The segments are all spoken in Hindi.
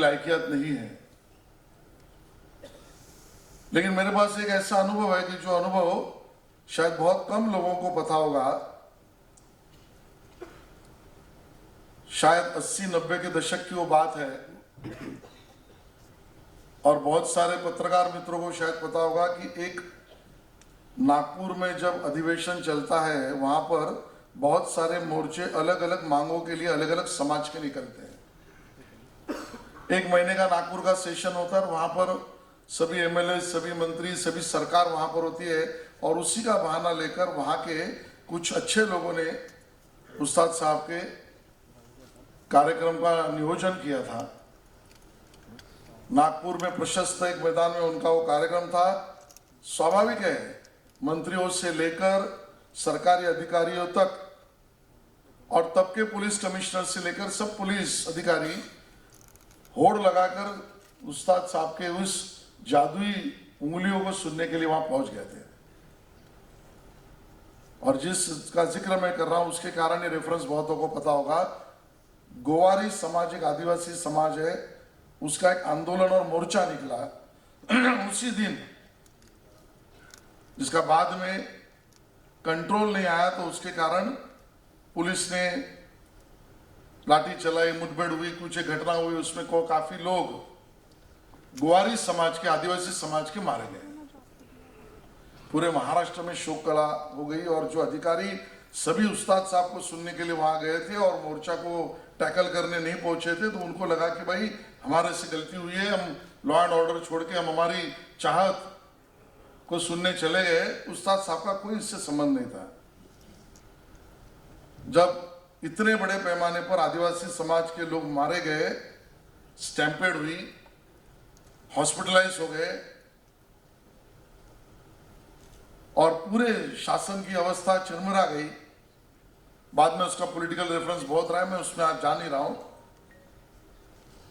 लायकियत नहीं है। लेकिन मेरे पास एक ऐसा अनुभव है कि जो अनुभव शायद बहुत कम लोगों को पता होगा। शायद 80-90 के दशक की वो बात है और बहुत सारे पत्रकार मित्रों को शायद पता होगा कि एक नागपुर में जब अधिवेशन चलता है, वहां पर बहुत सारे मोर्चे अलग अलग मांगों के लिए अलग अलग समाज के निकलते हैं। एक महीने का नागपुर का सेशन होता है और वहां पर सभी एमएलए, सभी मंत्री, सभी सरकार वहां पर होती है और उसी का बहाना लेकर वहां के कुछ अच्छे लोगों ने उस्ताद साहब के कार्यक्रम का नियोजन किया था। नागपुर में प्रशस्त एक मैदान में उनका वो कार्यक्रम था। स्वाभाविक है, मंत्रियों से लेकर सरकारी अधिकारियों तक और तब के पुलिस कमिश्नर से लेकर सब पुलिस अधिकारी होड़ लगाकर उस्ताद साहब के उस जादुई उंगलियों को सुनने के लिए वहां पहुंच गए थे। और जिसका जिक्र मैं कर रहा हूं उसके कारण ये रेफरेंस बहुतों को पता होगा। गोवारी समाज एक आदिवासी समाज है, उसका एक आंदोलन और मोर्चा निकला उसी दिन, जिसका बाद में कंट्रोल नहीं आया, तो उसके कारण पुलिस ने लाठी चलाई, मुठभेड़ हुई, कुछ एक घटना हुई, उसमें को काफी लोग गोवारी समाज के, आदिवासी समाज के मारे गए। पूरे महाराष्ट्र में शोक कला हो गई और जो अधिकारी सभी उस्ताद साहब को सुनने के लिए वहां गए थे और मोर्चा को टैकल करने नहीं पहुंचे थे, तो उनको लगा कि भाई हमारे से गलती हुई है, हम लॉ एंड ऑर्डर छोड़ के हम हमारी चाहत को सुनने चले गए। उस्ताद साहब का कोई इससे संबंध नहीं था। जब इतने बड़े पैमाने पर आदिवासी समाज के लोग मारे गए, स्टैम्पेड हुई, हॉस्पिटलाइज हो गए और पूरे शासन की अवस्था चरमरा गई। बाद में उसका पॉलिटिकल रेफरेंस बहुत रहा है, मैं उसमें आज जा नहीं रहा हूं।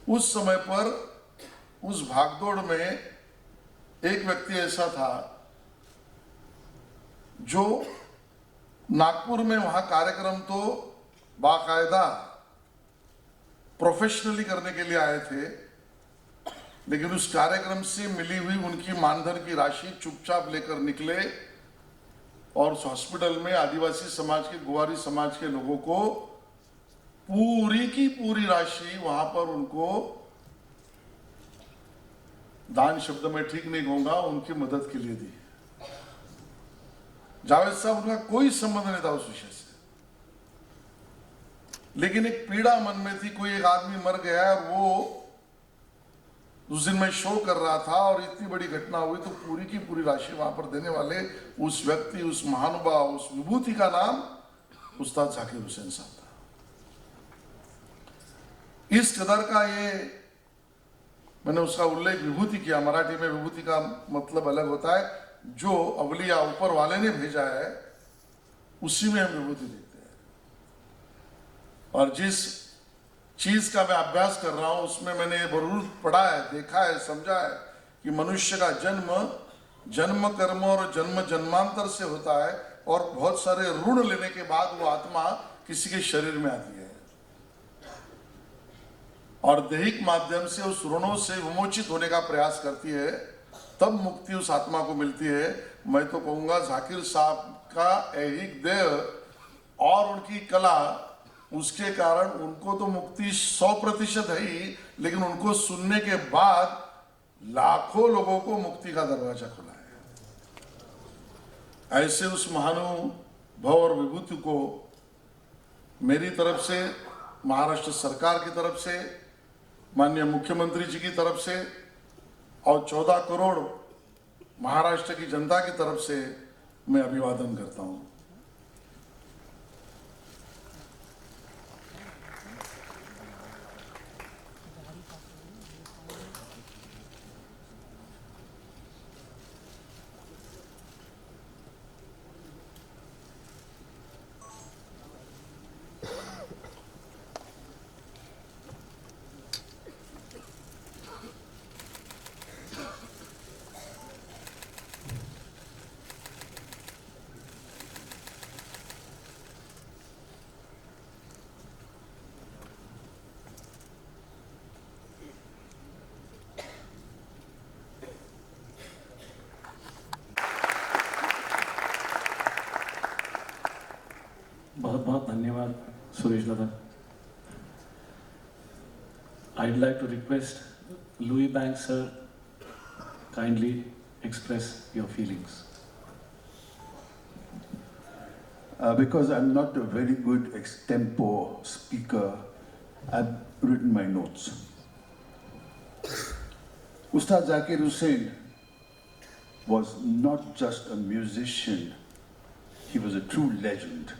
उस समय पर उस भागदौड़ में एक व्यक्ति ऐसा था जो नागपुर में वहां कार्यक्रम तो बाकायदा प्रोफेशनली करने के लिए आए थे, लेकिन उस कार्यक्रम से मिली हुई उनकी मानधन की राशि चुपचाप लेकर निकले और उस हॉस्पिटल में आदिवासी समाज के, गोवारी समाज के लोगों को पूरी की पूरी राशि वहां पर उनको, दान शब्द में ठीक नहीं कहूंगा, उनकी मदद के लिए दी। जावेद साहब, उनका कोई संबंध नहीं था उस विषय से, लेकिन एक पीड़ा मन में थी। कोई एक आदमी मर गया और वो उस दिन मैं शो कर रहा था और इतनी बड़ी घटना हुई, तो पूरी की पूरी राशि वहां पर देने वाले उस व्यक्ति, उस महानुभाव, उस विभूति का नाम उस्ताद जाकिर हुसैन साहब था। इस कदर का ये, मैंने उसका उल्लेख विभूति किया। मराठी में विभूति का मतलब अलग होता है, जो अवलिया ऊपर वाले ने भेजा है उसी में हम विभूति देखते हैं। और जिस चीज का मैं अभ्यास कर रहा हूं उसमें मैंने जरूर पढ़ा है, देखा है, समझा है कि मनुष्य का जन्म कर्म और जन्म जन्मांतर से होता है और बहुत सारे ऋण लेने के बाद वो आत्मा किसी के शरीर में आती है और दैहिक माध्यम से उस ऋणों से विमोचित होने का प्रयास करती है, तब मुक्ति उस आत्मा को मिलती है। मैं तो कहूंगा जाकिर साहब का ऐहिक देह और उनकी कला, उसके कारण उनको तो मुक्ति 100% है ही, लेकिन उनको सुनने के बाद लाखों लोगों को मुक्ति का दरवाजा खुला है। ऐसे उस महानुभव और विभूति को मेरी तरफ से, महाराष्ट्र सरकार की तरफ से, माननीय मुख्यमंत्री जी की तरफ से और 14 करोड़ महाराष्ट्र की जनता की तरफ से मैं अभिवादन करता हूं। धन्यवाद Suresh Dada. I'd like to request Louis Bank sir kindly express your feelings. Because I'm not a very good extempore speaker, I've written my notes. Ustad Zakir Hussain was not just a musician, he was a true legend.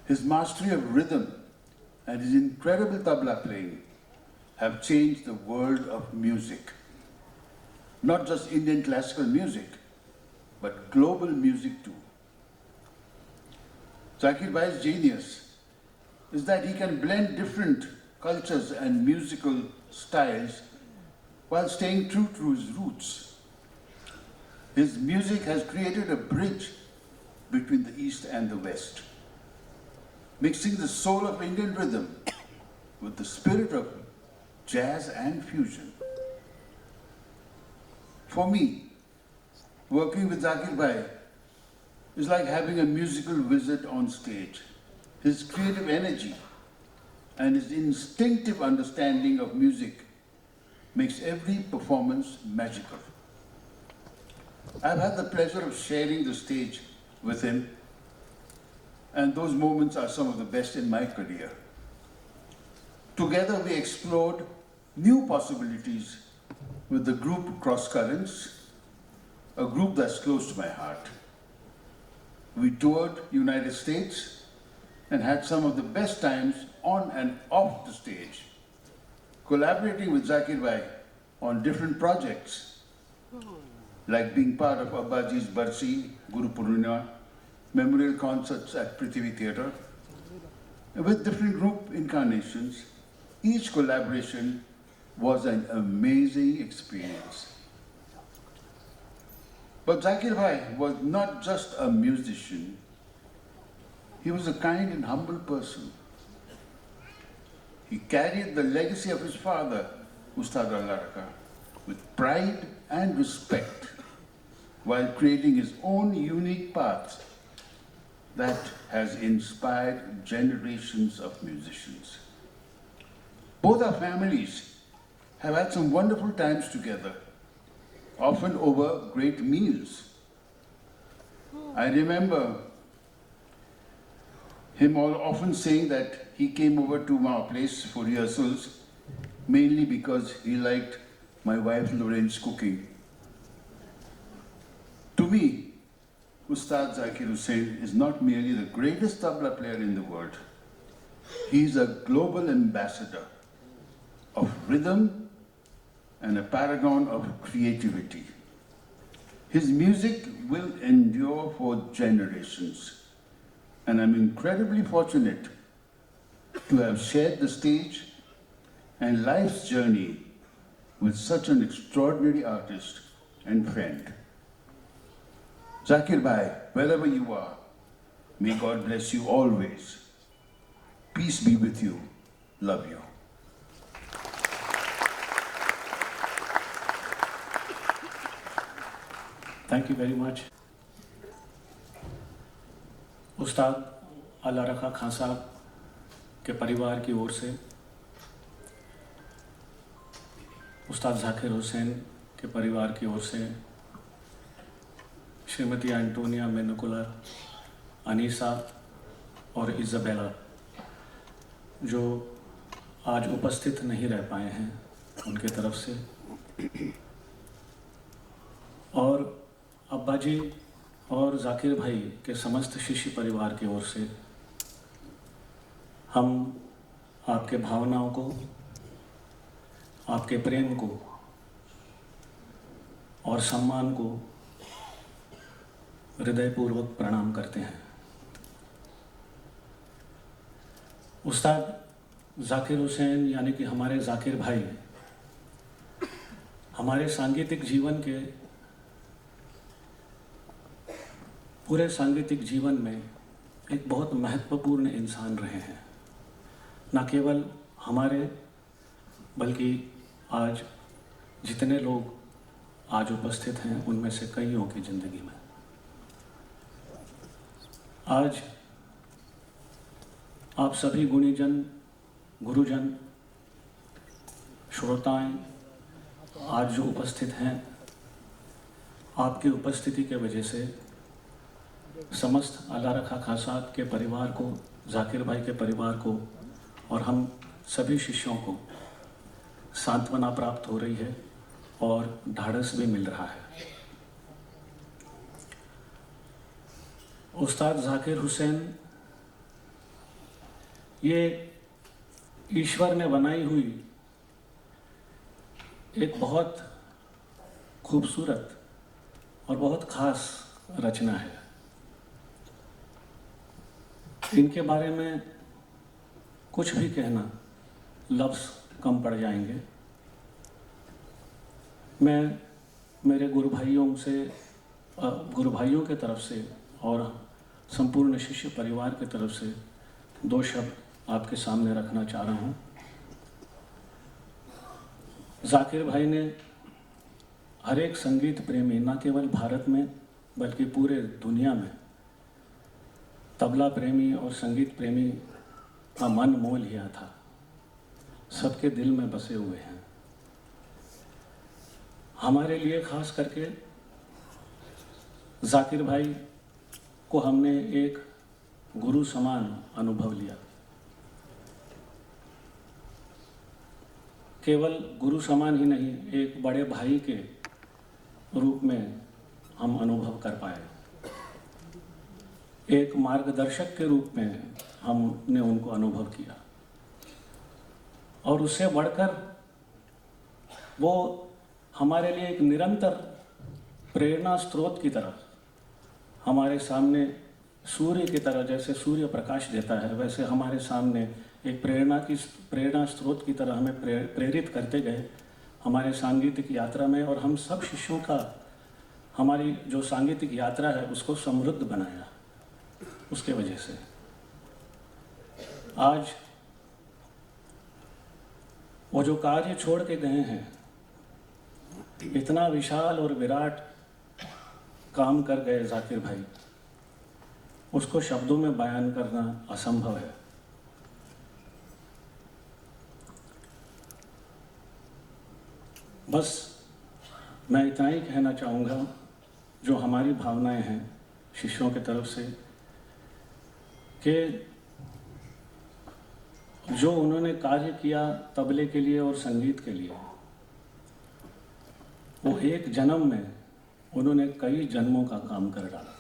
His mastery of rhythm and his incredible tabla playing have changed the world of music. Not just Indian classical music, but global music too. Zakir Bhai's genius is that he can blend different cultures and musical styles while staying true to his roots. His music has created a bridge between the East and the West, mixing the soul of Indian rhythm with the spirit of jazz and fusion. For me, working with Zakir Bhai is like having a musical wizard on stage. His creative energy and his instinctive understanding of music makes every performance magical. I've had the pleasure of sharing the stage with him, and those moments are some of the best in my career. Together we explored new possibilities with the group Cross Currents, a group that's close to my heart. We toured United States and had some of the best times on and off the stage, collaborating with Zakir Bhai on different projects, like being part of Abbaji's Barsi, Guru Purnima, memorial concerts at Prithvi Theatre. With different group incarnations, each collaboration was an amazing experience. But Zakir Bhai was not just a musician, he was a kind and humble person. He carried the legacy of his father, Ustad Allah Rakha, with pride and respect, while creating his own unique path that has inspired generations of musicians. Both our families have had some wonderful times together, often over great meals. I remember him often saying that he came over to our place for rehearsals mainly because he liked my wife Lorraine's cooking. To me, Ustad Zakir Hussain is not merely the greatest tabla player in the world. He is a global ambassador of rhythm and a paragon of creativity. His music will endure for generations, and I'm incredibly fortunate to have shared the stage and life's journey with such an extraordinary artist and friend. Zakir Bhai, wherever you are, may God bless you always. Peace be with you. Love you. Thank you very much. उस्ताद अल्लाह रखा खान साहब के परिवार की ओर से, उस्ताद जाकिर हुसैन के परिवार की ओर से, श्रीमती एंटोनिया मेनुकुला, अनीसा और इज़ाबेला जो आज उपस्थित नहीं रह पाए हैं, उनके तरफ से, और अब्बा जी और जाकिर भाई के समस्त शिष्य परिवार की ओर से हम आपके भावनाओं को, आपके प्रेम को और सम्मान को हृदयपूर्वक प्रणाम करते हैं। उस्ताद जाकिर हुसैन यानी कि हमारे जाकिर भाई हमारे सांगीतिक जीवन के पूरे सांगीतिक जीवन में एक बहुत महत्वपूर्ण इंसान रहे हैं, न केवल हमारे बल्कि आज जितने लोग आज उपस्थित हैं उनमें से कईयों की ज़िंदगी में। आज आप सभी गुणीजन, गुरुजन, श्रोताएं आज जो उपस्थित हैं, आपकी उपस्थिति के वजह से समस्त अल्लाह रखा खासात के परिवार को, जाकिर भाई के परिवार को और हम सभी शिष्यों को सांत्वना प्राप्त हो रही है और ढाढ़स भी मिल रहा है। उस्ताद जाकिर हुसैन ये ईश्वर ने बनाई हुई एक बहुत खूबसूरत और बहुत खास रचना है। इनके बारे में कुछ भी कहना लफ्ज़ कम पड़ जाएंगे। मैं मेरे गुरु भाइयों के तरफ से और संपूर्ण शिष्य परिवार की तरफ से 2 शब्द आपके सामने रखना चाह रहा हूँ। जाकिर भाई ने हर एक संगीत प्रेमी, न केवल भारत में बल्कि पूरे दुनिया में, तबला प्रेमी और संगीत प्रेमी का मन मोह लिया था। सबके दिल में बसे हुए हैं। हमारे लिए खास करके जाकिर भाई को हमने एक गुरु समान अनुभव लिया। केवल गुरु समान ही नहीं, एक बड़े भाई के रूप में हम अनुभव कर पाए। एक मार्गदर्शक के रूप में हमने उनको अनुभव किया और उससे बढ़कर वो हमारे लिए एक निरंतर प्रेरणा स्रोत की तरह, हमारे सामने सूर्य की तरह, जैसे सूर्य प्रकाश देता है वैसे हमारे सामने एक प्रेरणा स्रोत की तरह हमें प्रेरित करते गए हमारे सांगीतिक यात्रा में। और हम सब शिष्यों का, हमारी जो सांगीतिक यात्रा है उसको समृद्ध बनाया। उसके वजह से आज वो जो कार्य छोड़ के गए हैं, इतना विशाल और विराट काम कर गए जाकिर भाई, उसको शब्दों में बयान करना असंभव है। बस मैं इतना ही कहना चाहूँगा, जो हमारी भावनाएं हैं शिष्यों की तरफ से, कि जो उन्होंने कार्य किया तबले के लिए और संगीत के लिए, वो एक जन्म में उन्होंने कई जन्मों का काम कर डाला।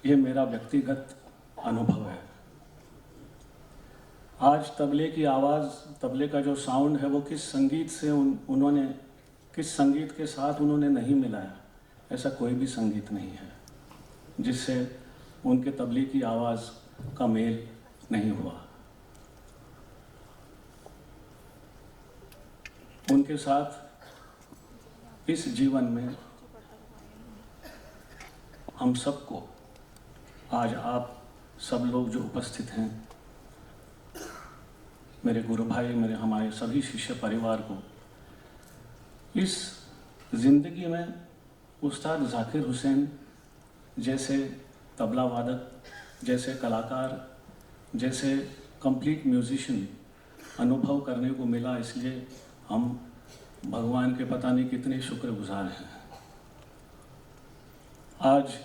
ये मेरा व्यक्तिगत अनुभव है। आज तबले की आवाज़, तबले का जो साउंड है, वो किस संगीत से उन्होंने, किस संगीत के साथ उन्होंने नहीं मिलाया, ऐसा कोई भी संगीत नहीं है जिससे उनके तबले की आवाज़ का मेल नहीं हुआ। उनके साथ इस जीवन में हम सबको, आज आप सब लोग जो उपस्थित हैं, मेरे गुरु भाई, हमारे सभी शिष्य परिवार को, इस ज़िंदगी में उस्ताद जाकिर हुसैन जैसे तबला वादक, जैसे कलाकार, जैसे कंप्लीट म्यूजिशियन अनुभव करने को मिला। इसलिए हम भगवान के पता नहीं कितने शुक्रगुजार हैं। आज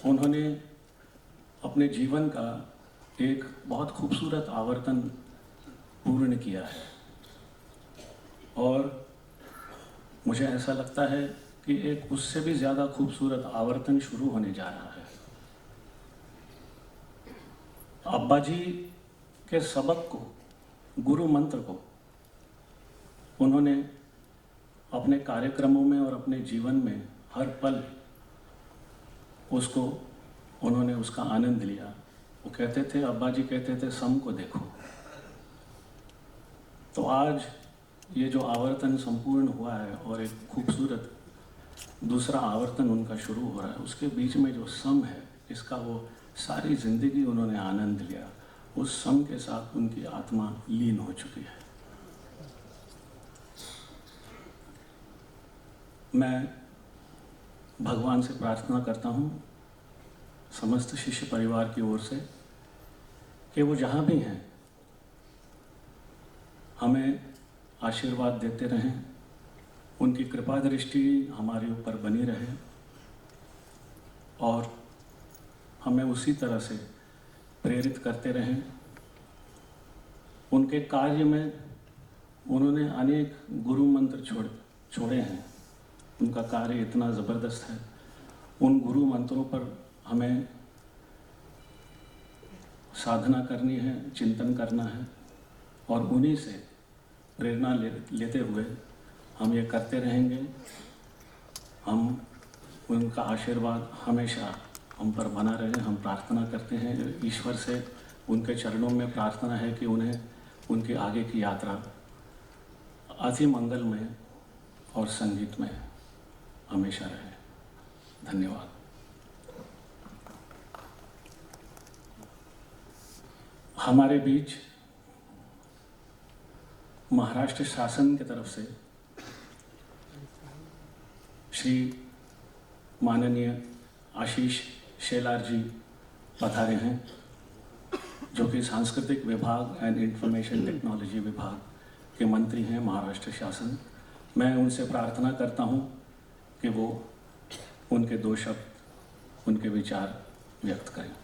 उन्होंने अपने जीवन का एक बहुत खूबसूरत आवर्तन पूर्ण किया है और मुझे ऐसा लगता है कि एक उससे भी ज़्यादा खूबसूरत आवर्तन शुरू होने जा रहा है। अब्बा जी के सबक को, गुरु मंत्र को उन्होंने अपने कार्यक्रमों में और अपने जीवन में हर पल उन्होंने उसका आनंद लिया। वो कहते थे, अब्बा जी कहते थे, सम को देखो। तो आज ये जो आवर्तन संपूर्ण हुआ है और एक खूबसूरत दूसरा आवर्तन उनका शुरू हो रहा है, उसके बीच में जो सम है, इसका वो सारी जिंदगी उन्होंने आनंद लिया। उस सम के साथ उनकी आत्मा लीन हो चुकी है। मैं भगवान से प्रार्थना करता हूँ समस्त शिष्य परिवार की ओर से कि वो जहाँ भी हैं हमें आशीर्वाद देते रहें, उनकी कृपा दृष्टि हमारे ऊपर बनी रहे और हमें उसी तरह से प्रेरित करते रहें। उनके कार्य में उन्होंने अनेक गुरु मंत्र छोड़े हैं। उनका कार्य इतना ज़बरदस्त है। उन गुरु मंत्रों पर हमें साधना करनी है, चिंतन करना है और उन्हीं से प्रेरणा लेते हुए हम ये करते रहेंगे। हम उनका आशीर्वाद हमेशा हम पर बना रहे, हम प्रार्थना करते हैं ईश्वर से। उनके चरणों में प्रार्थना है कि उन्हें उनकी आगे की यात्रा अति मंगलमय और संगीतमय हमेशा रहे। धन्यवाद। हमारे बीच महाराष्ट्र शासन की तरफ से श्री माननीय आशीष शेलार जी पधारे हैं, जो कि सांस्कृतिक विभाग एंड इंफॉर्मेशन टेक्नोलॉजी विभाग के मंत्री हैं महाराष्ट्र शासन। मैं उनसे प्रार्थना करता हूं कि वो उनके 2 शब्द, उनके विचार व्यक्त करें।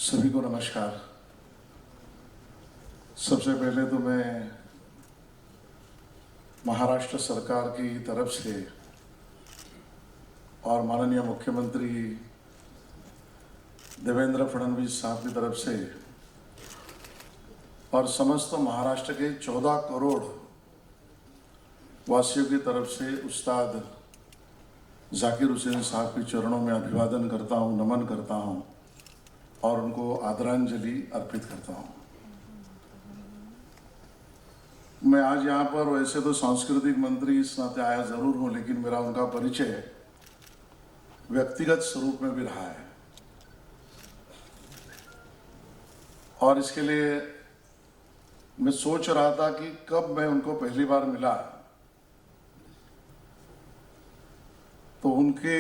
सभी को नमस्कार। सबसे पहले तो मैं महाराष्ट्र सरकार की तरफ से और माननीय मुख्यमंत्री देवेंद्र फडणवीस साहब की तरफ से और समस्त महाराष्ट्र के 14 करोड़ वासियों की तरफ से उस्ताद जाकिर हुसैन साहब के चरणों में अभिवादन करता हूं, नमन करता हूं और उनको आदरांजलि अर्पित करता हूं। मैं आज यहाँ पर वैसे तो सांस्कृतिक मंत्री इस नाते आया जरूर हूं, लेकिन मेरा उनका परिचय व्यक्तिगत स्वरूप में भी रहा है और इसके लिए मैं सोच रहा था कि कब मैं उनको पहली बार मिला तो उनके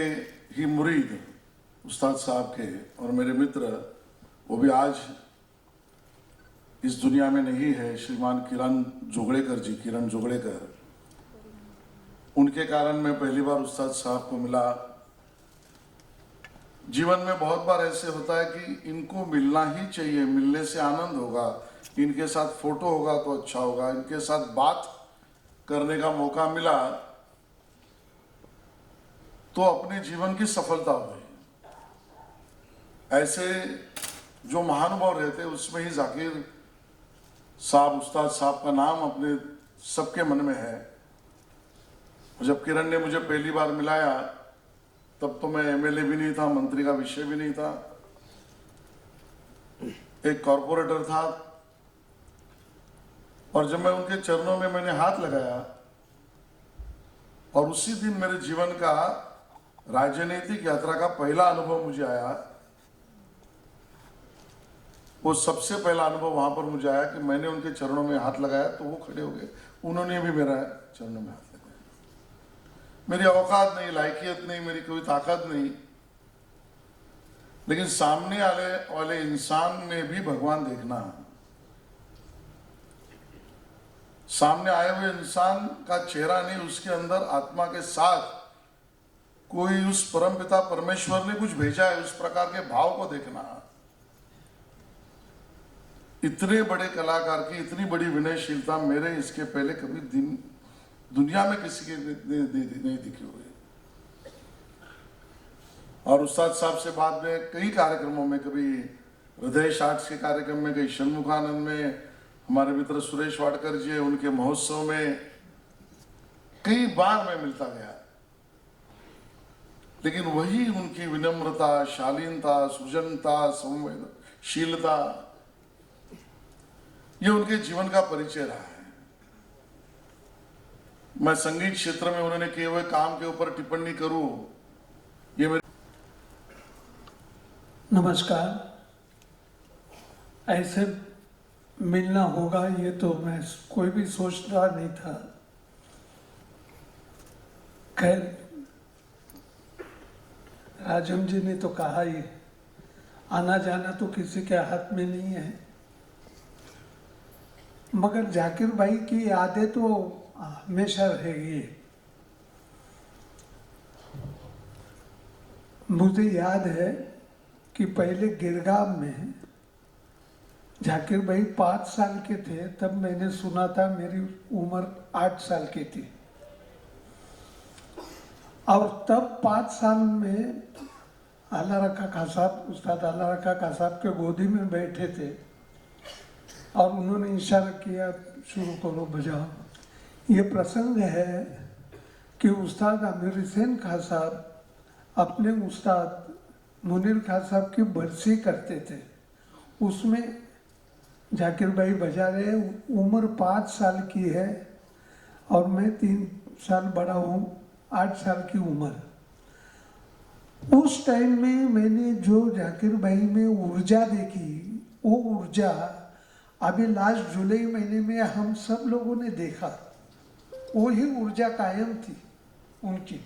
ही मुरीद उस्ताद साहब के और मेरे मित्र, वो भी आज इस दुनिया में नहीं है, श्रीमान किरण जोगड़ेकर, उनके कारण मैं पहली बार उस्ताद साहब को मिला। जीवन में बहुत बार ऐसे होता है कि इनको मिलना ही चाहिए, मिलने से आनंद होगा, इनके साथ फोटो होगा तो अच्छा होगा, इनके साथ बात करने का मौका मिला तो अपने जीवन की सफलता हुई। ऐसे जो महानुभाव रहते उसमें ही जाकिर साहब, उस्ताद साहब का नाम अपने सबके मन में है। जब किरण ने मुझे पहली बार मिलाया तब तो मैं एमएलए भी नहीं था, मंत्री का विषय भी नहीं था, एक कॉर्पोरेटर था। और जब मैं उनके चरणों में मैंने हाथ लगाया और उसी दिन मेरे जीवन का राजनीतिक यात्रा का पहला अनुभव मुझे आया, वो सबसे पहला अनुभव वहां पर मुझे आया कि मैंने उनके चरणों में हाथ लगाया तो वो खड़े हो गए, उन्होंने भी मेरा चरणों में हाथ लगाया। मेरी औकात नहीं, लायकियत नहीं, मेरी कोई ताकत नहीं, लेकिन सामने वाले इंसान में भी भगवान देखना, सामने आए हुए इंसान का चेहरा नहीं, उसके अंदर आत्मा के साथ कोई उस परमपिता परमेश्वर ने कुछ भेजा है, उस प्रकार के भाव को देखना। इतने बड़े कलाकार की इतनी बड़ी विनयशीलता मेरे इसके पहले कभी दुनिया में किसी के नहीं दिखी हुई। और उस्ताद साहब से बाद में कई कार्यक्रमों में, कभी हृदय आर्ट्स के कार्यक्रम में, कहीं षणमुखानंद में, हमारे मित्र सुरेश वाडकर जी उनके महोत्सव में कई बार मैं मिलता गया। लेकिन वही उनकी विनम्रता, शालीनता, सृजनता, संवेदनशीलता, ये उनके जीवन का परिचय रहा है। मैं संगीत क्षेत्र में उन्होंने किए हुए काम के ऊपर टिप्पणी करूं, ये मेरे नमस्कार। ऐसे मिलना होगा ये तो मैं कोई भी सोचता नहीं था। खैर, राजम जी ने तो कहा ही, आना जाना तो किसी के हाथ में नहीं है, मगर जाकिर भाई की यादें तो हमेशा रहेगी। मुझे याद है कि पहले गिरगांव में जाकिर भाई 5 साल के थे, तब मैंने सुना था, मेरी उम्र 8 साल की थी। और तब 5 साल में आला रखा खां साहब, उस्ताद आला रखा खां साहब के गोदी में बैठे थे और उन्होंने इशारा किया, शुरू करो, बजाओ। ये प्रसंग है कि उस्ताद आमिर हुसैन खां साहब अपने उस्ताद मुनीर खां साहब की बरसी करते थे, उसमें जाकिर भाई बजा रहे। उम्र 5 साल की है और मैं 3 साल बड़ा हूँ, 8 साल की उम्र। उस टाइम में मैंने जो जाकिर भाई में ऊर्जा देखी, वो ऊर्जा अभी लास्ट जुलाई महीने में हम सब लोगों ने देखा, वो ही ऊर्जा कायम थी उनकी।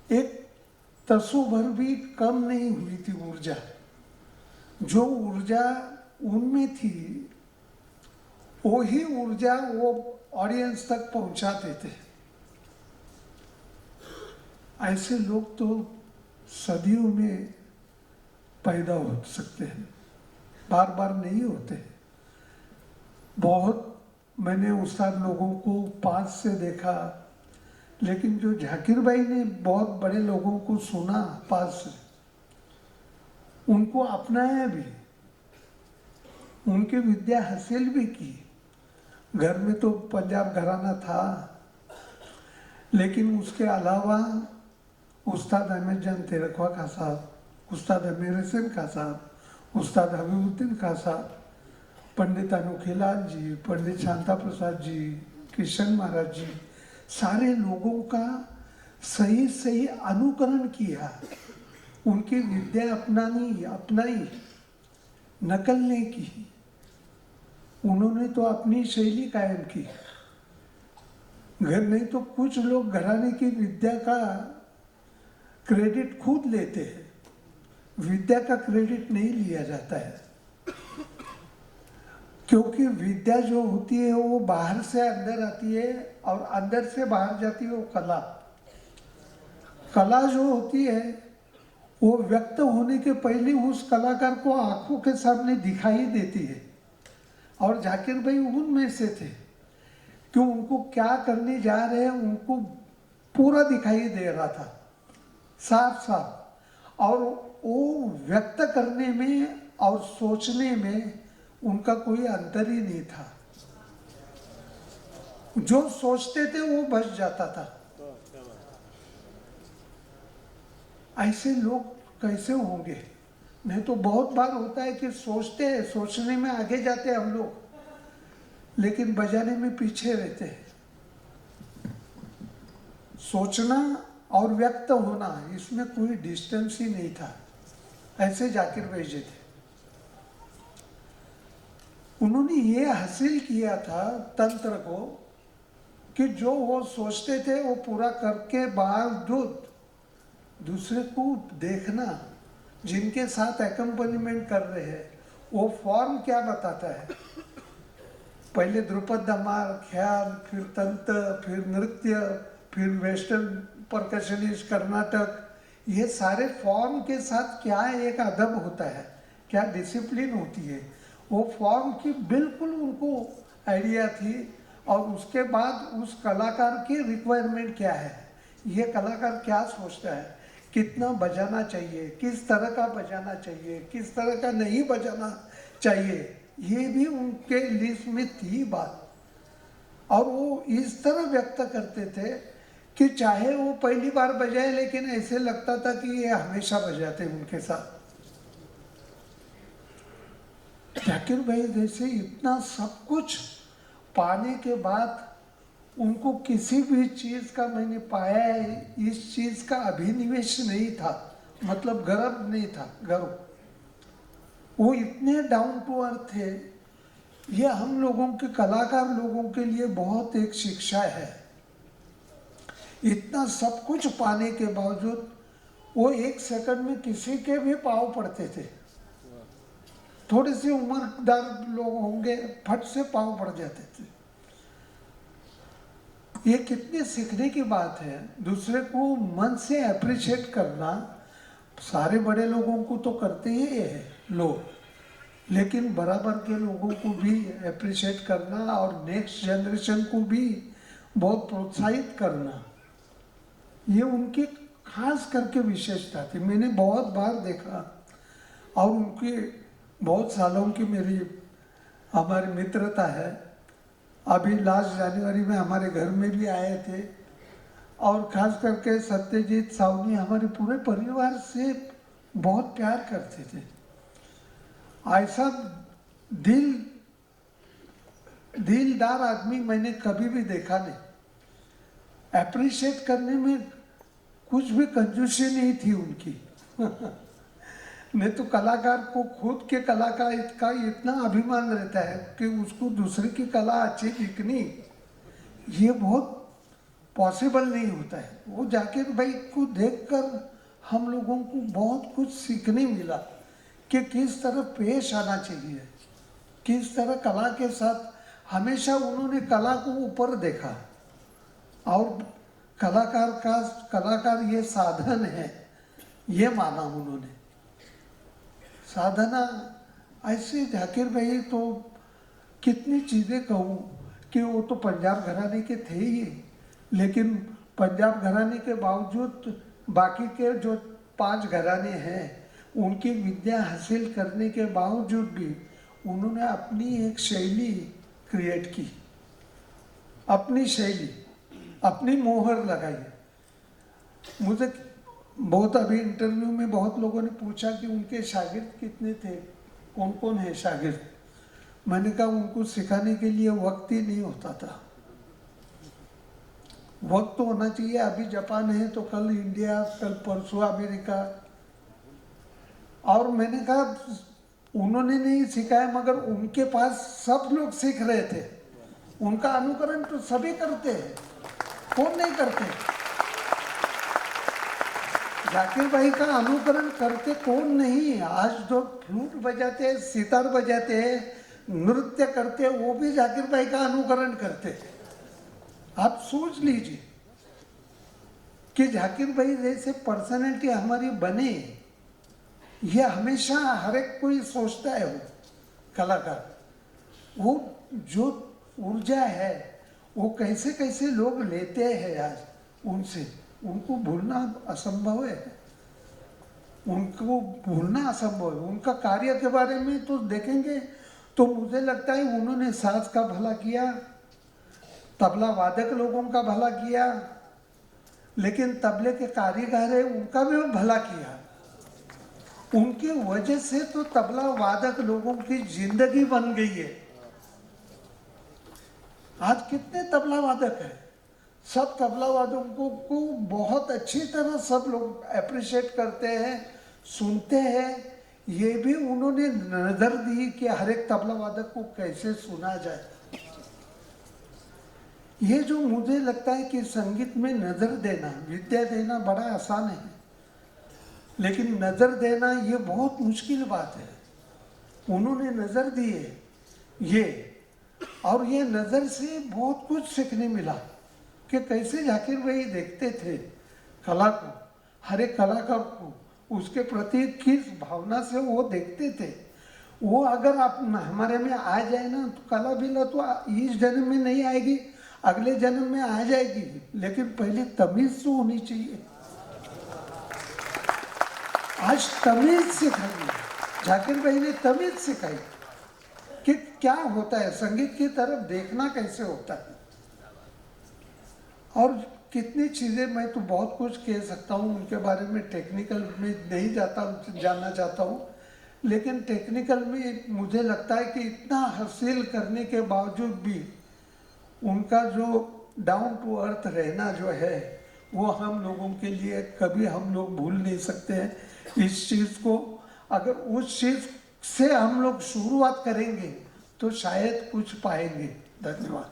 एक तसु भर भी कम नहीं हुई थी ऊर्जा। जो ऊर्जा उनमें थी, वो ही ऊर्जा वो ऑडियंस तक पहुंचाते थे। ऐसे लोग तो सदियों में पैदा हो सकते हैं, बार बार नहीं होते। बहुत मैंने उस्ताद लोगों को पास से देखा, लेकिन जो जाकिर भाई ने बहुत बड़े लोगों को सुना पास से, उनको अपनाया भी, उनकी विद्या हासिल भी की। घर में तो पंजाब घराना था, लेकिन उसके अलावा उस्ताद अहमद जान तेरखवा खां साहब, उस्ताद अमीर हुसैन खां साहब, उस्ताद हबीबुद्दीन खां साहब, पंडित अनोखीलाल जी, पंडित शांता प्रसाद जी, किशन महाराज जी, सारे लोगों का सही सही अनुकरण किया। उनकी विद्या अपनाई, नकल नहीं की। उन्होंने तो अपनी शैली कायम की। घर नहीं तो कुछ लोग घराने की विद्या का क्रेडिट खुद लेते हैं, विद्या का क्रेडिट नहीं लिया जाता है। क्योंकि विद्या जो होती है वो बाहर से अंदर आती है और अंदर से बाहर जाती है वो कला। कला जो होती है वो व्यक्त होने के पहले उस कलाकार को आंखों के सामने दिखाई देती है। और जाकिर भाई उनमें से थे कि उनको क्या करने जा रहे हैं उनको पूरा दिखाई दे रहा था, साफ साफ। और वो व्यक्त करने में और सोचने में उनका कोई अंतर ही नहीं था। जो सोचते थे वो बच जाता था। ऐसे लोग कैसे होंगे? नहीं तो बहुत बार होता है कि सोचते हैं, सोचने में आगे जाते हैं हम लोग, लेकिन बजाने में पीछे रहते हैं। सोचना और व्यक्त होना, इसमें कोई डिस्टेंस ही नहीं था। ऐसे जाकिर भाई जी थे। उन्होंने ये हासिल किया था तंत्र को कि जो वो सोचते थे वो पूरा करके बावजूद दूसरे को देखना, जिनके साथ एकम्पनीमेंट कर रहे हैं, वो फॉर्म क्या बताता है। पहले ध्रुपद धमाल, ख्याल, फिर तंत्र, फिर नृत्य, फिर वेस्टर्न परकशनिस्ट, कर्नाटक, ये सारे फॉर्म के साथ क्या एक अदब होता है, क्या डिसिप्लिन होती है, वो फॉर्म की बिल्कुल उनको आइडिया थी। और उसके बाद उस कलाकार की रिक्वायरमेंट क्या है, ये कलाकार क्या सोचता है, कितना बजाना चाहिए, किस तरह का बजाना चाहिए, किस तरह का नहीं बजाना चाहिए, ये भी उनके लिस्ट में थी बात। और वो इस तरह व्यक्त करते थे कि चाहे वो पहली बार बजाए लेकिन ऐसे लगता था कि ये हमेशा बजाते उनके साथ। जाकिर भाई जैसे इतना सब कुछ पाने के बाद उनको किसी भी चीज का मैंने पाया है, इस चीज का अभिनिवेश नहीं था, मतलब गर्व नहीं था, गर्व। वो इतने डाउन टू अर्थ थे, ये हम लोगों के कलाकार लोगों के लिए बहुत एक शिक्षा है। इतना सब कुछ पाने के बावजूद वो एक सेकंड में किसी के भी पाँव पड़ते थे। थोड़े से उम्रदार लोग होंगे, फट से पाँव पड़ जाते थे। ये कितने सीखने की बात है। दूसरे को मन से अप्रिशिएट करना, सारे बड़े लोगों को तो करते ही है लोग, लेकिन बराबर के लोगों को भी अप्रिशिएट करना और नेक्स्ट जनरेशन को भी बहुत प्रोत्साहित करना, ये उनकी खास करके विशेषता थी। मैंने बहुत बार देखा और उनकी बहुत सालों की मेरी हमारी मित्रता है। अभी लास्ट जनवरी में हमारे घर में भी आए थे और खास करके सत्यजीत सावनी हमारे पूरे परिवार से बहुत प्यार करते थे। ऐसा दिलदार आदमी मैंने कभी भी देखा नहीं। अप्रिशिएट करने में कुछ भी कंजूसी नहीं थी उनकी। नहीं तो कलाकार को खुद के कलाकार का इतना अभिमान रहता है कि उसको दूसरे की कला अच्छी दिखनी, ये बहुत पॉसिबल नहीं होता है। वो जाकिर भाई को देखकर हम लोगों को बहुत कुछ सीखने मिला कि किस तरह पेश आना चाहिए, किस तरह कला के साथ। हमेशा उन्होंने कला को ऊपर देखा और कलाकार ये साधन है, ये माना उन्होंने। साधना ऐसे जाकिर भाई तो कितनी चीज़ें कहूँ कि वो तो पंजाब घराने के थे ही, लेकिन पंजाब घराने के बावजूद बाकी के जो 5 घराने हैं उनकी विद्या हासिल करने के बावजूद भी उन्होंने अपनी एक शैली क्रिएट की, अपनी शैली, अपनी मोहर लगाई। मुझे बहुत अभी इंटरव्यू में बहुत लोगों ने पूछा कि उनके शागिर्द कितने थे, कौन कौन है शागिर्द। मैंने कहा उनको सिखाने के लिए वक्त ही नहीं होता था। वक्त तो होना चाहिए। अभी जापान है तो कल इंडिया, कल परसों अमेरिका। और मैंने कहा उन्होंने नहीं सिखाया मगर उनके पास सब लोग सीख रहे थे। उनका अनुकरण तो सभी करते हैं, कौन नहीं करते। जाकिर भाई का अनुकरण करते कौन नहीं। आज जो फ्लूट बजाते हैं, सितार बजाते हैं, नृत्य करते हैं, वो भी जाकिर भाई का अनुकरण करते हैं। आप सोच लीजिए कि जाकिर भाई जैसे पर्सनैलिटी हमारी बने, ये हमेशा हर एक कोई सोचता है। वो कलाकार, वो जो ऊर्जा है वो कैसे कैसे लोग लेते हैं आज उनसे, उनको भूलना असंभव है। उनको भूलना असंभव है। उनका कार्य के बारे में तो देखेंगे तो मुझे लगता है उन्होंने साज का भला किया, तबला वादक लोगों का भला किया, लेकिन तबले के कारीगर है उनका भी भला किया। उनकी वजह से तो तबला वादक लोगों की जिंदगी बन गई है। आज कितने तबला वादक है, सब तबला वादकों को बहुत अच्छी तरह सब लोग अप्रिशिएट करते हैं, सुनते हैं। ये भी उन्होंने नजर दी कि हर एक तबला वादक को कैसे सुना जाए। ये जो मुझे लगता है कि संगीत में नजर देना, विद्या देना बड़ा आसान है, लेकिन नजर देना ये बहुत मुश्किल बात है। उन्होंने नजर दी है ये, और ये नजर से बहुत कुछ सीखने मिला कि कैसे जाकिर भाई देखते थे कला को, हर एक कलाकार को, उसके प्रति किस भावना से वो देखते थे। वो अगर आप हमारे में आ जाए ना तो कला बिला तो इस जन्म में नहीं आएगी, अगले जन्म में आ जाएगी, लेकिन पहले तमीज तो होनी चाहिए। आज तमीज सिखाई, जाकिर भाई ने तमीज सिखाई कि क्या होता है, संगीत की तरफ देखना कैसे होता है। और कितनी चीज़ें, मैं तो बहुत कुछ कह सकता हूँ उनके बारे में, टेक्निकल में नहीं जानना चाहता हूँ, लेकिन टेक्निकल में मुझे लगता है कि इतना हासिल करने के बावजूद भी उनका जो डाउन टू अर्थ रहना जो है वो हम लोगों के लिए कभी हम लोग भूल नहीं सकते हैं। इस चीज़ को अगर उस चीज़ से हम लोग शुरुआत करेंगे तो शायद कुछ पाएंगे। धन्यवाद।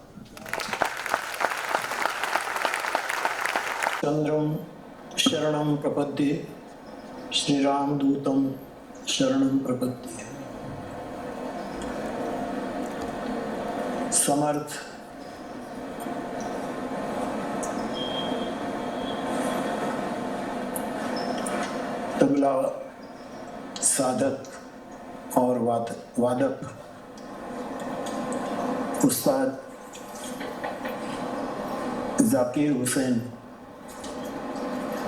चंद्रम शरणं प्रपद्ये, श्रीराम दूतम शरणं प्रपद्ये। समर्थ तबला साधक और वादक उस्ताद जाकिर हुसैन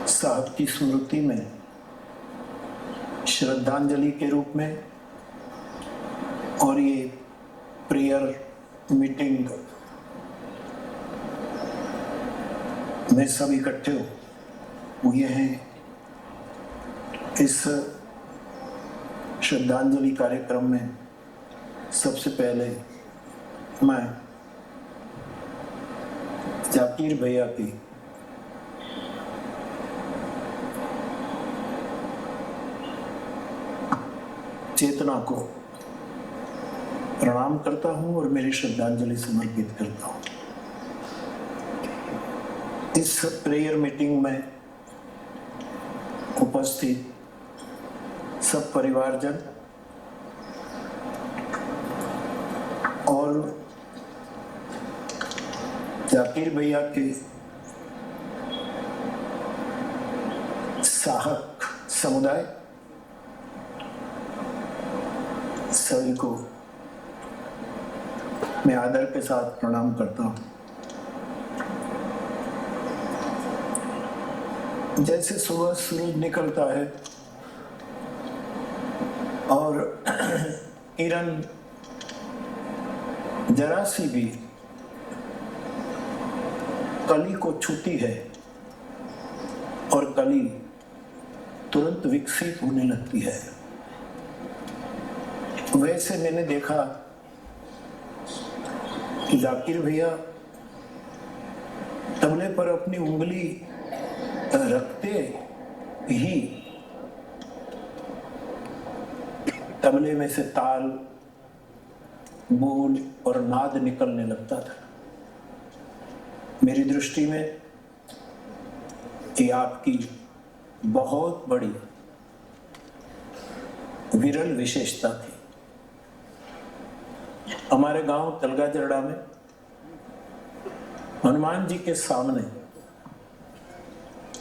साहब की स्मृति में श्रद्धांजलि के रूप में और ये प्रेयर मीटिंग में सब इकट्ठे हुए हैं। इस श्रद्धांजलि कार्यक्रम में सबसे पहले मैं जाकिर भैया की चेतना को प्रणाम करता हूं और मेरी श्रद्धांजलि समर्पित करता हूं। इस प्रेयर मीटिंग में उपस्थित सब परिवारजन और जाकिर भैया के साहक समुदाय सभी को मैं आदर के साथ प्रणाम करता हूं। जैसे सुबह सूरज निकलता है और किरण जरा सी भी कली को छूती है और कली तुरंत विकसित होने लगती है, वैसे मैंने देखा कि जाकिर भैया तबले पर अपनी उंगली रखते ही तबले में से ताल, बोल और नाद निकलने लगता था। मेरी दृष्टि में ये आपकी बहुत बड़ी विरल विशेषता थी। हमारे गांव तलगाजरड़ा में हनुमान जी के सामने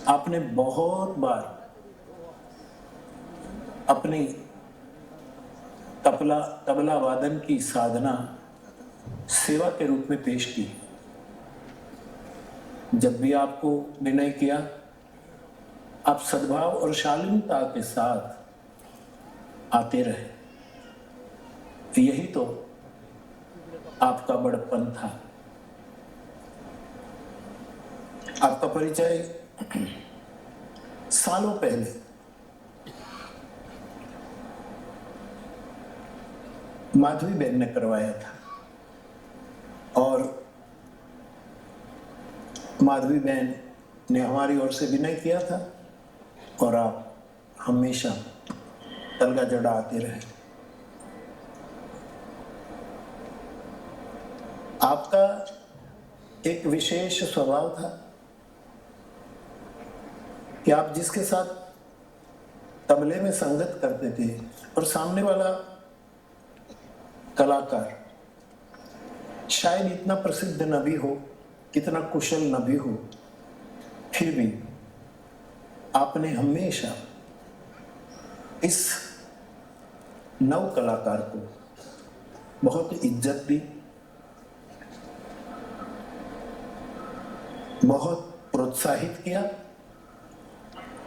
आपने बहुत बार अपनी तबला वादन की साधना सेवा के रूप में पेश की। जब भी आपको विनय किया, आप सद्भाव और शालीनता के साथ आते रहे। यही तो आपका बड़प्पन था। आपका परिचय सालों पहले माधवी बहन ने करवाया था और माधवी बहन ने हमारी ओर से विनय किया था और आप हमेशा तलगाजरड़ा आते रहे। आपका एक विशेष स्वभाव था कि आप जिसके साथ तबले में संगत करते थे और सामने वाला कलाकार शायद इतना प्रसिद्ध न भी हो, इतना कुशल न भी हो, फिर भी आपने हमेशा इस नव कलाकार को बहुत इज्जत दी, बहुत प्रोत्साहित किया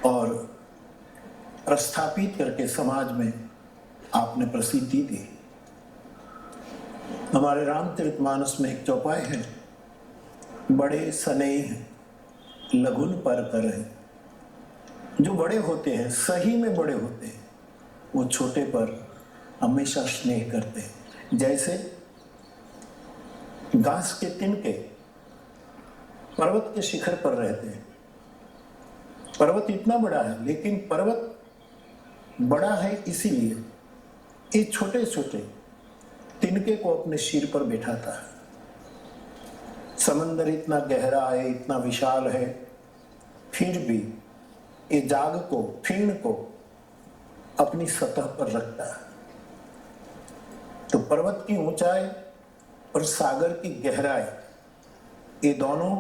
और प्रस्थापित करके समाज में आपने प्रसिद्धि दी। हमारे रामचरितमानस में एक चौपाई है, बड़े स्नेह लघुन पर करे। जो बड़े होते हैं, सही में बड़े होते हैं, वो छोटे पर हमेशा स्नेह करते हैं। जैसे घास के तिनके पर्वत के शिखर पर रहते हैं। पर्वत इतना बड़ा है, लेकिन पर्वत बड़ा है इसीलिए ये छोटे छोटे तिनके को अपने सिर पर बैठाता है। समंदर इतना गहरा है, इतना विशाल है, फिर भी ये जाग को, फीण को अपनी सतह पर रखता है। तो पर्वत की ऊंचाई और सागर की गहराई, ये दोनों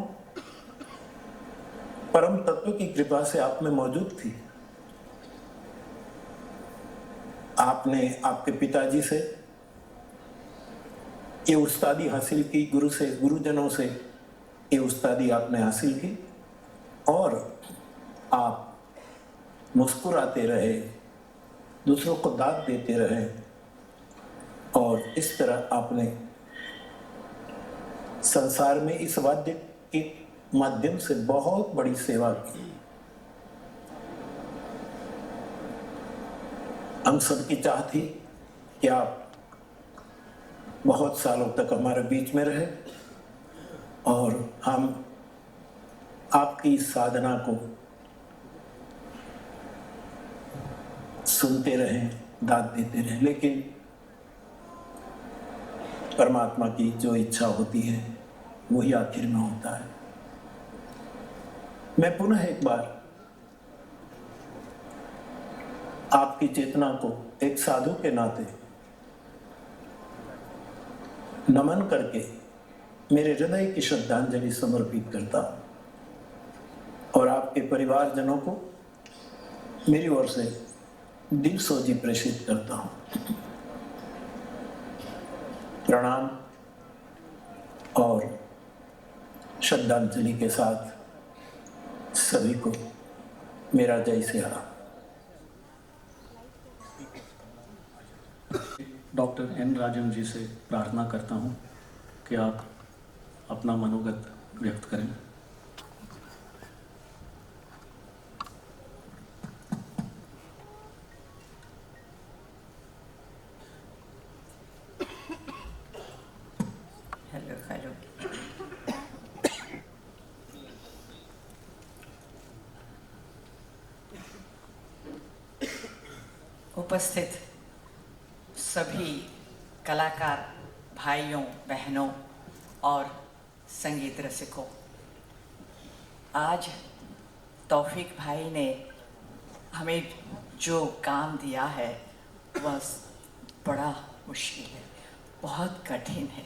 परम तत्व की कृपा से आप में मौजूद थी। आपने आपके पिताजी से ये उस्तादी हासिल की, गुरु से, गुरुजनों से ये उस्तादी आपने हासिल की, और आप मुस्कुराते रहे, दूसरों को दाद देते रहे, और इस तरह आपने संसार में इस वाद्य के माध्यम से बहुत बड़ी सेवा की। हम सबकी चाह थी कि आप बहुत सालों तक हमारे बीच में रहे और हम आपकी इस साधना को सुनते रहें, दाद देते रहें। लेकिन परमात्मा की जो इच्छा होती है वही आखिर में होता है। मैं पुनः एक बार आपकी चेतना को एक साधु के नाते नमन करके मेरे हृदय की श्रद्धांजलि समर्पित करता हूं और आपके परिवारजनों को मेरी ओर से दिल सोजी प्रेषित करता हूं। प्रणाम और श्रद्धांजलि के साथ सभी को मेरा जय श्री राम। डॉक्टर एन राजन जी से प्रार्थना करता हूं कि आप अपना मनोगत व्यक्त करें। हेलो उपस्थित सभी कलाकार भाइयों बहनों और संगीत रसिकों, आज तौफीक भाई ने हमें जो काम दिया है वह बड़ा मुश्किल है, बहुत कठिन है।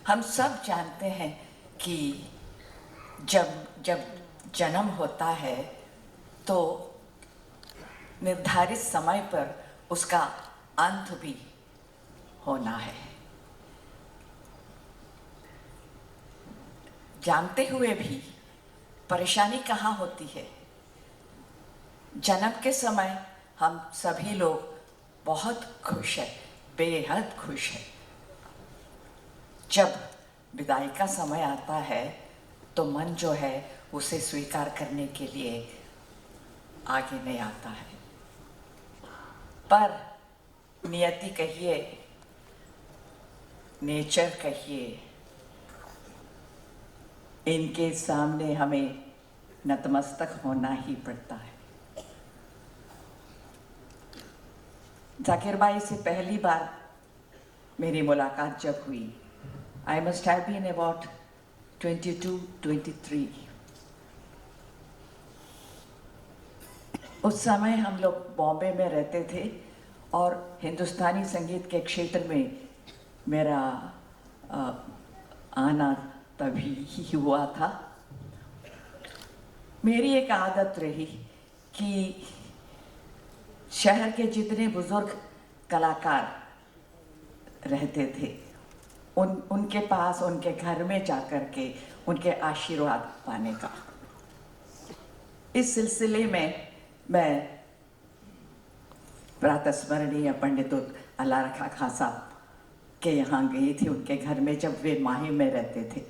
हम सब जानते हैं कि जब जन्म होता है तो निर्धारित समय पर उसका अंत भी होना है। जानते हुए भी परेशानी कहाँ होती है। जन्म के समय हम सभी लोग बहुत खुश हैं, बेहद खुश हैं। जब विदाई का समय आता है तो मन जो है उसे स्वीकार करने के लिए आगे नहीं आता है। पर नियति कहिए, नेचर कहिए, इनके सामने हमें नतमस्तक होना ही पड़ता है। जाकिर भाई से पहली बार मेरी मुलाकात जब हुई, I must have been about 22-23। उस समय हम लोग बॉम्बे में रहते थे और हिंदुस्तानी संगीत के क्षेत्र में मेरा आना तभी ही हुआ था। मेरी एक आदत रही कि शहर के जितने बुजुर्ग कलाकार रहते थे उनके पास, उनके घर में जाकर के उनके आशीर्वाद पाने का। इस सिलसिले में मैं प्रातस्मरणीय पंडित अल्लाह रखा खां साहब के यहाँ गई थी, उनके घर में, जब वे माही में रहते थे।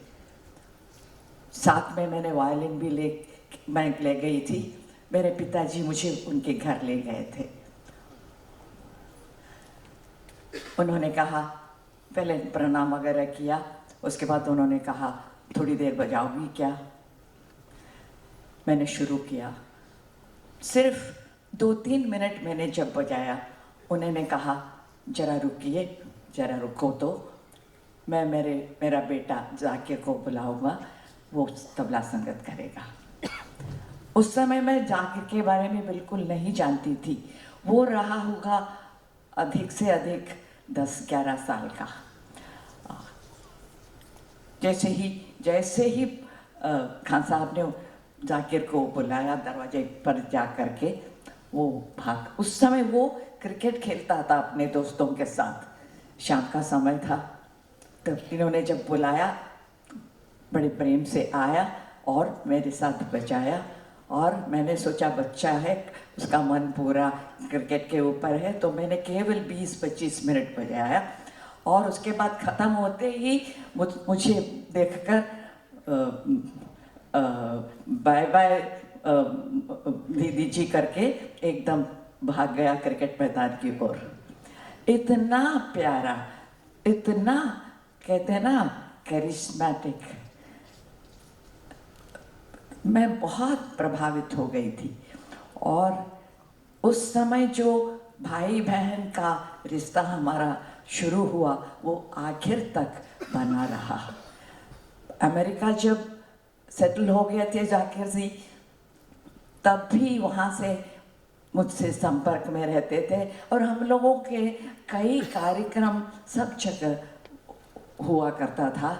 साथ में मैंने वायलिन भी ले गई थी। मेरे पिताजी मुझे उनके घर ले गए थे। उन्होंने कहा, पहले प्रणाम वगैरह किया, उसके बाद उन्होंने कहा थोड़ी देर बजाओगी क्या? मैंने शुरू किया। सिर्फ 2-3 मिनट मैंने जब बजाया, उन्होंने कहा जरा रुकिए, जरा रुको तो मैं मेरा बेटा जाकिर को बुलाऊंगा, वो तबला संगत करेगा। उस समय मैं जाकिर के बारे में बिल्कुल नहीं जानती थी। वो रहा होगा अधिक से अधिक 10-11 साल का। जैसे ही खान साहब ने जाकिर को बुलाया, दरवाजे पर जा कर के वो भाग। उस समय वो क्रिकेट खेलता था अपने दोस्तों के साथ, शाम का समय था। तब इन्होंने जब बुलाया, बड़े प्रेम से आया और मेरे साथ बजाया। और मैंने सोचा बच्चा है, उसका मन पूरा क्रिकेट के ऊपर है, तो मैंने केवल 20-25 मिनट बजाया। और उसके बाद ख़त्म होते ही मुझे देखकर बाय बाय दीदी जी करके एकदम भाग गया क्रिकेट मैदान की ओर। इतना प्यारा, इतना कहते हैं ना करिश्मेटिक, मैं बहुत प्रभावित हो गई थी। और उस समय जो भाई बहन का रिश्ता हमारा शुरू हुआ, वो आखिर तक बना रहा। अमेरिका जब सेटल हो गए थे जाकिर जी, तब भी वहाँ से मुझसे संपर्क में रहते थे और हम लोगों के कई कार्यक्रम सब जगह हुआ करता था।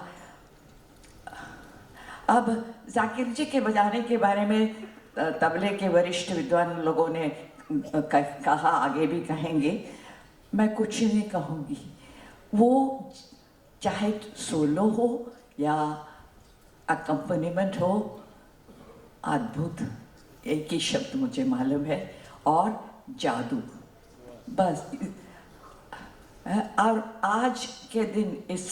अब जाकिर जी के बजाने के बारे में तबले के वरिष्ठ विद्वान लोगों ने कहा, आगे भी कहेंगे, मैं कुछ नहीं कहूँगी। वो चाहे सोलो हो या अकम्पनीमेंट हो, अद्भुत, एक ही शब्द मुझे मालूम है, और जादू, बस। और आज के दिन इस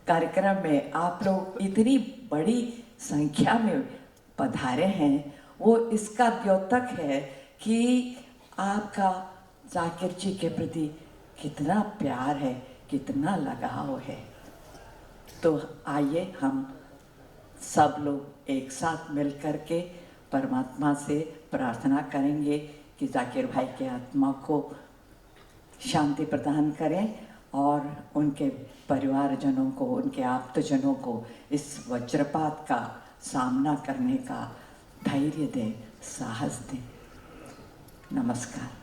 कार्यक्रम में आप लोग इतनी बड़ी संख्या में पधारे हैं, वो इसका द्योतक है कि आपका जाकिर जी के प्रति कितना प्यार है, कितना लगाव है। तो आइए हम सब लोग एक साथ मिल कर के परमात्मा से प्रार्थना करेंगे कि जाकिर भाई के आत्मा को शांति प्रदान करें और उनके परिवारजनों को, उनके आप्तजनों को इस वज्रपात का सामना करने का धैर्य दें, साहस दें। नमस्कार।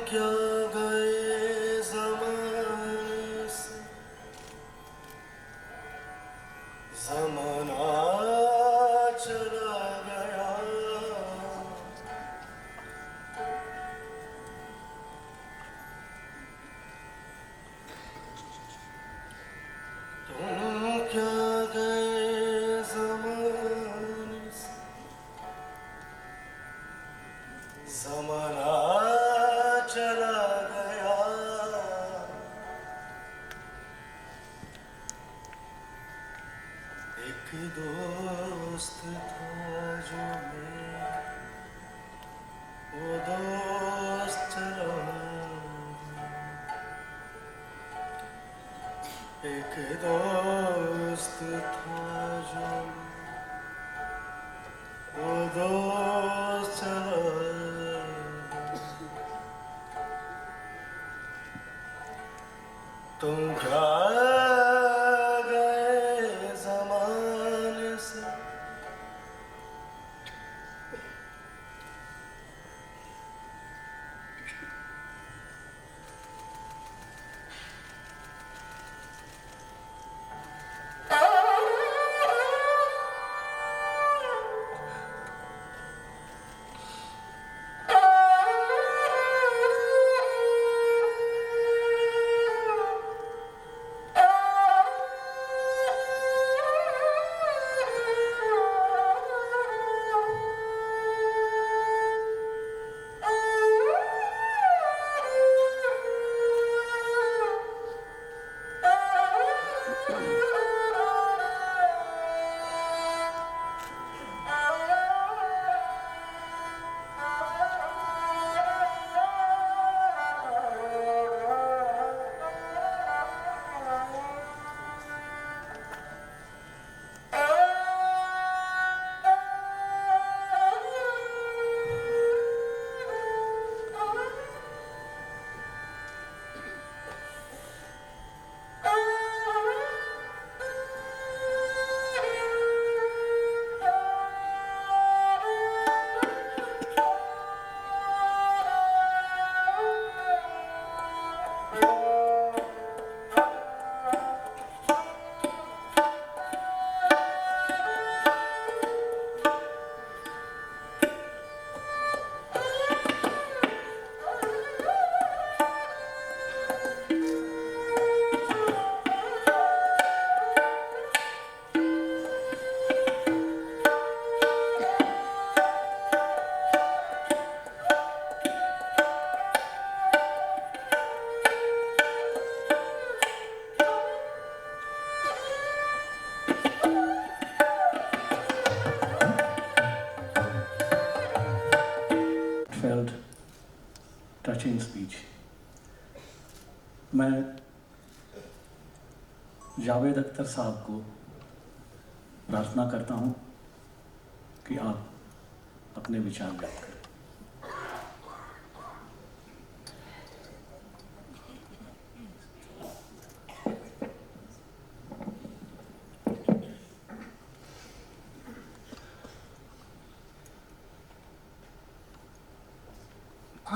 क्या गए ज़माने से, ज़माना चला गया। तुम क्या गए ज़माने से, ज़माना चला गया। एक दोस्त था जो मेरा, वो दोस्त चला गया। एक दोस्त था जो, वो दोस्त चला गया। तुम क्या गए ज़माने से, Felt touching speech. मैं जावेद अख्तर साहब को प्रार्थना करता हूं कि आप अपने विचार व्यक्त करें।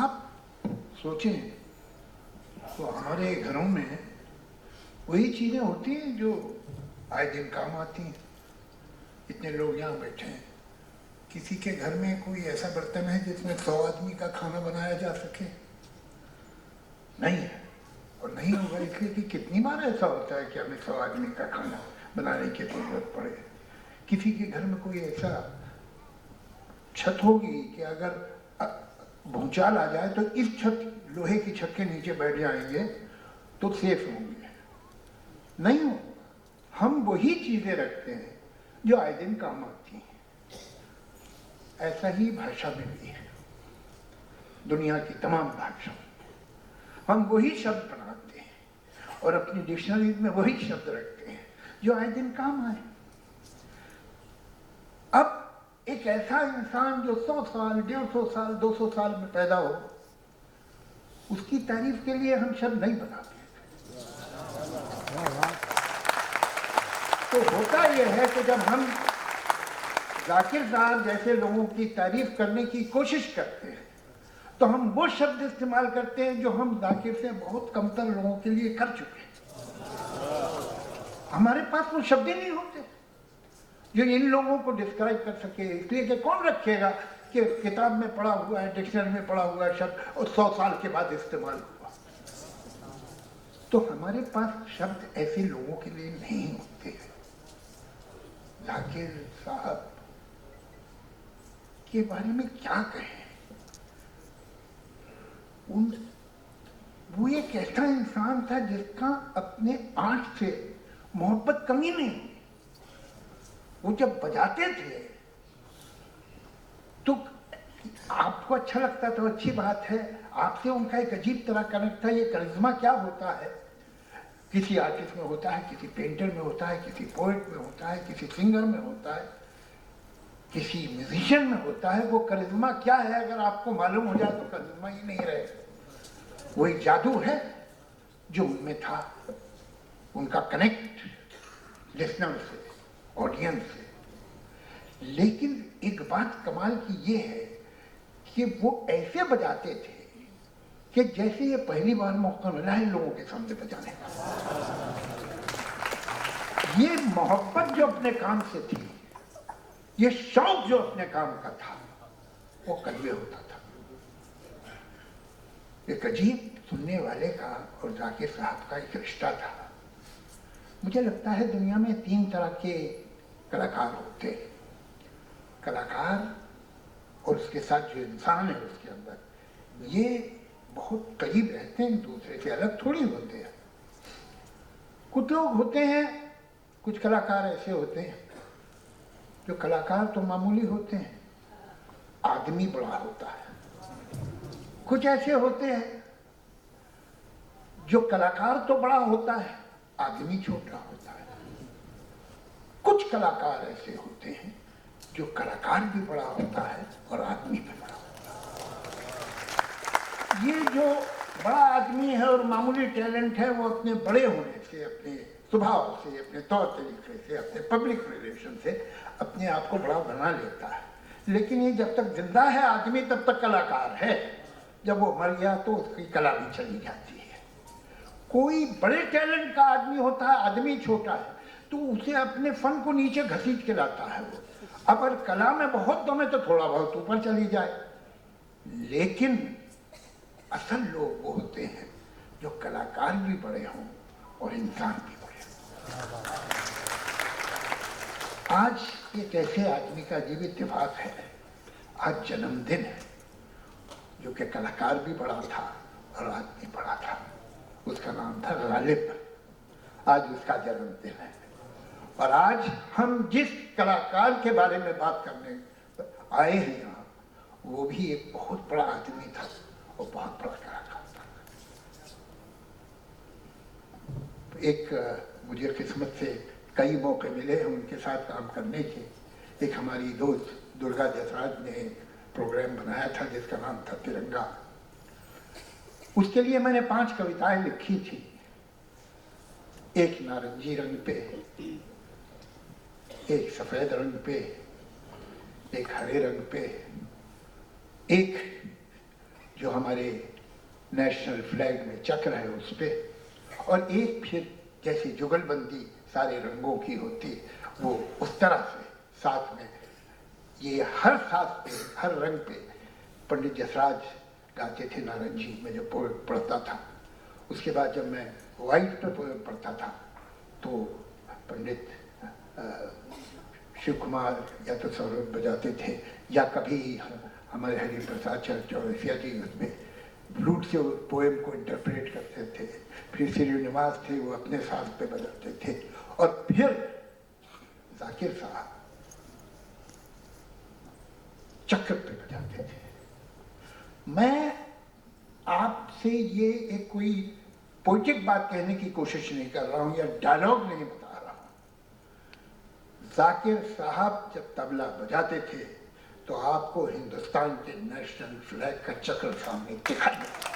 आप सोचें तो हमारे घरों में वही चीज़ें होती हैं जो आए दिन काम आती हैं। इतने लोग यहाँ बैठे हैं, किसी के घर में कोई ऐसा बर्तन है जिसमें 100 आदमी का खाना बनाया जा सके? नहीं है, और नहीं होगा इसलिए कि कितनी बार ऐसा होता है कि हमें 100 आदमी का खाना बनाने की जरूरत पड़े। किसी के घर में कोई ऐसा छत होगी कि अगर भूचाल आ जाए तो इस छत, लोहे की छत के नीचे बैठ जाएंगे तो सेफ होंगे। नहीं हो, हम वही चीजें रखते हैं जो आए दिन काम आती हैं। ऐसा ही भाषा में भी है। दुनिया की तमाम भाषा हम वही शब्द बनाते हैं और अपनी डिक्शनरी में वही शब्द रखते हैं जो आए दिन काम आए। अब एक ऐसा इंसान जो 100 साल, 150 साल, 200 साल में पैदा हो, उसकी तारीफ के लिए हम शब्द नहीं बनाते। तो होता यह है कि जब हम जाकिर साहब जैसे लोगों की तारीफ करने की कोशिश करते हैं तो हम वो शब्द इस्तेमाल करते हैं जो हम जाकिर से बहुत कमतर लोगों के लिए कर चुके हैं। हमारे पास वो शब्द ही नहीं होते जो इन लोगों को डिस्क्राइब कर सके, इसलिए कि कौन रखेगा कि किताब में पढ़ा हुआ है, डिक्शनरी में पढ़ा हुआ है शब्द और 100 साल के बाद इस्तेमाल हुआ। तो हमारे पास शब्द ऐसे लोगों के लिए नहीं होते हैं। जाकिर साहब के बारे में क्या कहें? वो एक ऐसा इंसान था जिसका अपने आर्ट से मोहब्बत कमी नहीं हुई। वो जब बजाते थे तो आपको अच्छा लगता था, अच्छी बात है, आपसे उनका एक अजीब तरह कनेक्ट था। ये करिश्मा क्या होता है, किसी आर्टिस्ट में होता है, किसी पेंटर में होता है, किसी पोएट में होता है, किसी सिंगर में होता है, किसी म्यूजिशियन में होता है। वो करिश्मा क्या है अगर आपको मालूम हो जाए तो करिश्मा ही नहीं रहे। वो एक जादू है जो उनमें था, उनका कनेक्ट लिसनर से, ऑडियंस से। लेकिन एक बात कमाल की ये है कि वो ऐसे बजाते थे कि जैसे ये पहली बार मौका मिला है लोगों के सामने बजाने का। ये मोहब्बत जो अपने काम से थी, ये शौक जो अपने काम का था, वो कलवे होता था। एक अजीब सुनने वाले का और जाकिर साहब का एक रिश्ता था। मुझे लगता है दुनिया में 3 तरह के कलाकार होते हैं। कलाकार और उसके साथ जो इंसान है उसके अंदर, ये बहुत करीब रहते हैं, दूसरे से अलग थोड़ी होते हैं। कुछ लोग होते हैं, कुछ कलाकार ऐसे होते हैं जो कलाकार तो मामूली होते हैं, आदमी बड़ा होता है। कुछ ऐसे होते हैं जो कलाकार तो बड़ा होता है, आदमी छोटा होता है। कुछ कलाकार ऐसे होते हैं जो कलाकार भी बड़ा होता है और आदमी भी बड़ा होता है। ये जो बड़ा आदमी है और मामूली टैलेंट है, वो अपने बड़े होने से, अपने स्वभाव से, अपने तौर तरीके से, अपने पब्लिक रिलेशन से अपने आप को बड़ा बना लेता है। लेकिन ये जब तक जिंदा है आदमी तब तक कलाकार है, जब वो मर गया तो उसकी कला भी चली जाती है। कोई बड़े टैलेंट का आदमी होता है, आदमी छोटा है, तो उसे अपने फन को नीचे घसीट के लाता है वो। अगर कला में बहुत दम है तो थोड़ा बहुत ऊपर चली जाए। लेकिन असल लोग वो होते हैं जो कलाकार भी बड़े हों और इंसान भी बड़े हों। आज एक ऐसे आदमी का अजीब इत्तेफाक है, आज जन्मदिन है, जो कि कलाकार भी बड़ा था और आदमी बड़ा था। उसका नाम था गालिब। आज उसका जन्मदिन है और आज हम जिस कलाकार के बारे में बात करने आए हैं यहाँ, वो भी एक बहुत बड़ा आदमी था और बहुत बड़ा कलाकार था। एक मुझे किस्मत से कई मौके मिले हैं उनके साथ काम करने के। एक हमारी दोस्त दुर्गा जसराज ने प्रोग्राम बनाया था जिसका नाम था तिरंगा। उसके लिए मैंने 5 कविताएं लिखी थी। एक नारंगी रंग पे, एक सफेद रंग पे, एक हरे रंग पे, एक जो हमारे नेशनल फ्लैग में चक्र है उस पे, और एक फिर जैसे जुगलबंदी सारे रंगों की होती, वो उस तरह से साथ में। ये हर साथ पे, हर रंग पे पंडित जसराज गाते थे नारंगी में जो पोएम पढ़ता था। उसके बाद जब मैं वाइट पे पोएम पढ़ता था तो पंडित शिव कुमार या तो सौरभ बजाते थे या कभी हमारे हरि प्रसाद चौरसिया जी उसमें फ्लूट से पोएम को इंटरप्रेट करते थे। फिर श्रीनिवास थे, वो अपने साथ पे बजाते थे, और फिर जाकिर साहब चक्र पे बजाते थे। मैं आपसे ये एक कोई पोइटिक बात कहने की कोशिश नहीं कर रहा हूं या डायलॉग नहीं बता रहा हूं। जाकिर साहब जब तबला बजाते थे तो आपको हिंदुस्तान के नेशनल फ्लैग का चक्र सामने दिखाई देता।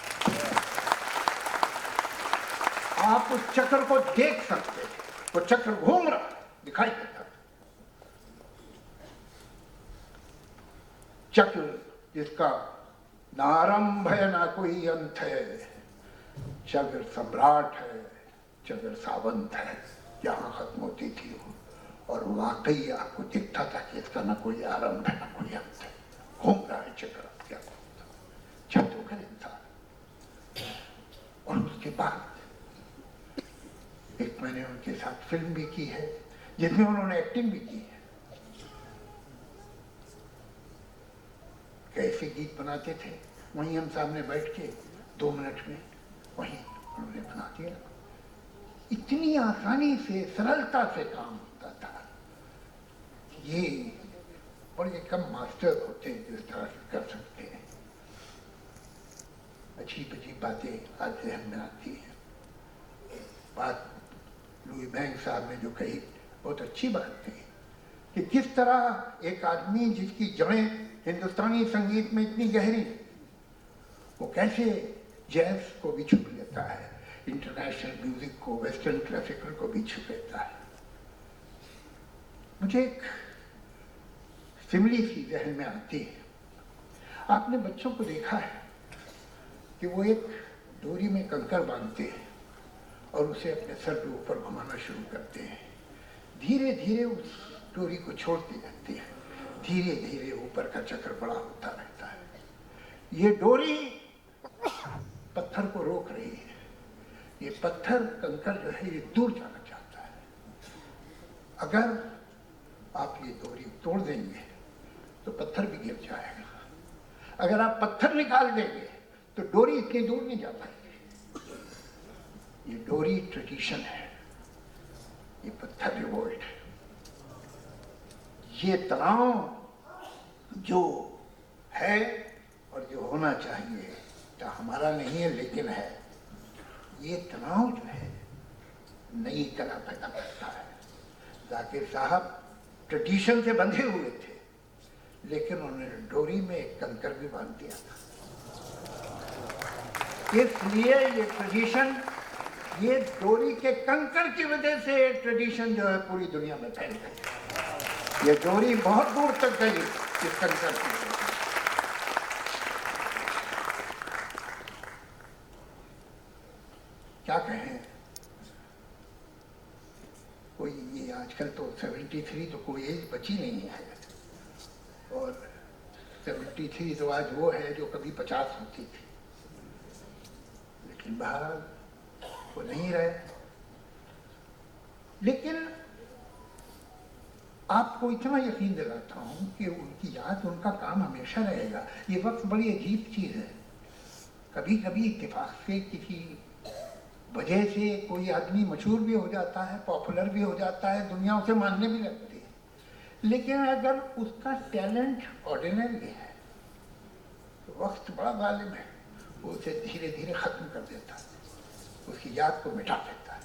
आप उस चक्र को देख सकते थे, वो चक्र घूम रहा दिखाई देता। चक्र जिसका ना आरंभ है ना कोई अंत है, चगर सम्राट है, चगर सावंत है, यहाँ खत्म होती थी वो। और वाकई आपको दिखता था कि इसका ना कोई आरंभ है ना कोई अंत है, घूम रहा है चक्र, क्या जादूगर इंसान। और उसके बाद एक मैंने उनके साथ फिल्म भी की है जिसमें उन्होंने एक्टिंग भी की है। कैसे गीत बनाते थे वहीं हम सामने बैठ के 2 मिनट में वहीं उन्होंने बना दिया। इतनी आसानी से सरलता से काम होता था। ये बड़े कम मास्टर होते हैं जो इस तरह से कर सकते हैं। अजीब अजीब बातें आज जहन में आती हैं। बात लुई बैंक साहब ने जो कही बहुत अच्छी बात थी कि किस तरह एक आदमी जिसकी जड़ें हिंदुस्तानी संगीत में इतनी गहरी है, वो कैसे जैज को भी छू लेता है, इंटरनेशनल म्यूजिक को, वेस्टर्न क्लासिकल को भी छू लेता है। मुझे एक सिमली सी जहन में आती है। आपने बच्चों को देखा है कि वो एक डोरी में कंकर बांधते हैं और उसे अपने सर के ऊपर घुमाना शुरू करते हैं। धीरे धीरे उस डोरी को छोड़ते रहते हैं, धीरे धीरे ऊपर का चक्र बड़ा होता रहता है। ये डोरी पत्थर को रोक रही है। ये पत्थर कंकर जो है ये दूर जाना चाहता है। अगर आप ये डोरी तोड़ देंगे तो पत्थर भी गिर जाएगा। अगर आप पत्थर निकाल देंगे तो डोरी इतनी दूर नहीं जा पाएगी। ये डोरी ट्रेडिशन है, ये पत्थर रिवोल्ट है। ये तनाव जो है और जो होना चाहिए, जो हमारा नहीं है लेकिन है, ये तनाव जो है नई कला पैदा करता है। जाकिर साहब ट्रेडिशन से बंधे हुए थे लेकिन उन्होंने डोरी में एक कंकर भी बांध दिया था। इसलिए ये ट्रेडिशन, ये डोरी के कंकर की वजह से ये ट्रेडिशन जो है पूरी दुनिया में फैल गई। ये डोरी बहुत दूर तक गई इस कंकर की वजह से। क्या कहें, कोई ये आजकल तो 73 तो कोई एज बची नहीं है, और 73 तो आज वो है जो कभी 50 होती थी, लेकिन बहरहाल वो नहीं रहे। लेकिन आपको इतना यकीन दिलाता हूँ कि उनकी याद, उनका काम हमेशा रहेगा। ये वक्त बड़ी अजीब चीज़ है। कभी कभी इत्तेफाक से किसी वजह से कोई आदमी मशहूर भी हो जाता है, पॉपुलर भी हो जाता है, दुनिया उसे मानने भी लगती है। लेकिन अगर उसका टैलेंट ऑर्डिनरी है तो वक्त बड़ा जालिम है, वो उसे धीरे धीरे ख़त्म कर देता है, उसकी याद को मिटा देता है।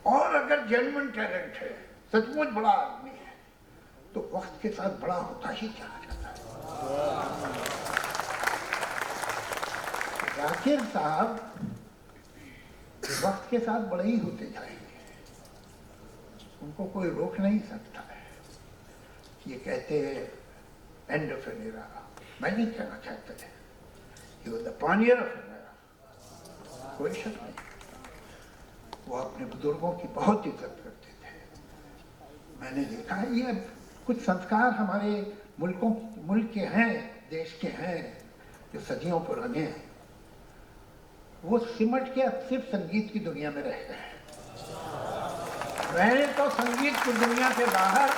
और अगर जेन्युइन टैलेंट है, सचमुच बड़ा आदमी है, तो वक्त के साथ बड़ा होता ही चला जाता है। जाकिर साहब वक्त के साथ बड़े ही होते जाएंगे, उनको कोई रोक नहीं सकता है। ये कहते हैं एंड ऑफ एन एरा, मैं नहीं कहना चाहता है, he was the pioneer of an era, कोई शक नहीं। वो अपने बुजुर्गों की बहुत इज्जत करते थे। मैंने देखा है ये कुछ संस्कार हमारे मुल्क के हैं, देश के हैं, जो सदियों पुराने हैं, वो सिमट के अब सिर्फ संगीत की दुनिया में रह गए हैं। मैंने तो संगीत की दुनिया से बाहर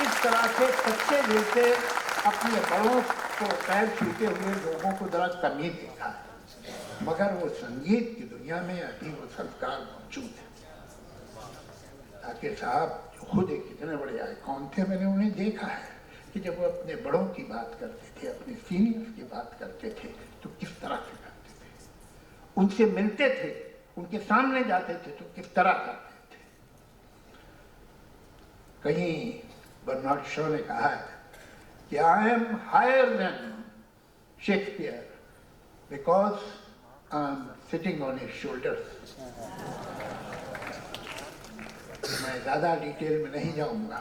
इस तरह से कच्चे दिल से अपने बड़ों को पैर छूते हुए लोगों को जरा कम ही देखा है, मगर वो संगीत की दुनिया में अभी वो संस्कार मौजूद है। जाकिर साहब जो खुद एक कितने बड़े आइकॉन थे, मैंने उन्हें देखा है कि जब वो अपने बड़ों की बात करते थे, अपने सीनियर्स की बात करते थे, तो किस तरह से करते थे। उनसे मिलते थे, उनके सामने जाते थे तो किस तरह करते थे। कहीं बर्नार्ड शॉ ने कहा है कि I am higher than Shakespeare because I am sitting on his shoulders. मैं ज़्यादा डिटेल में नहीं जाऊंगा,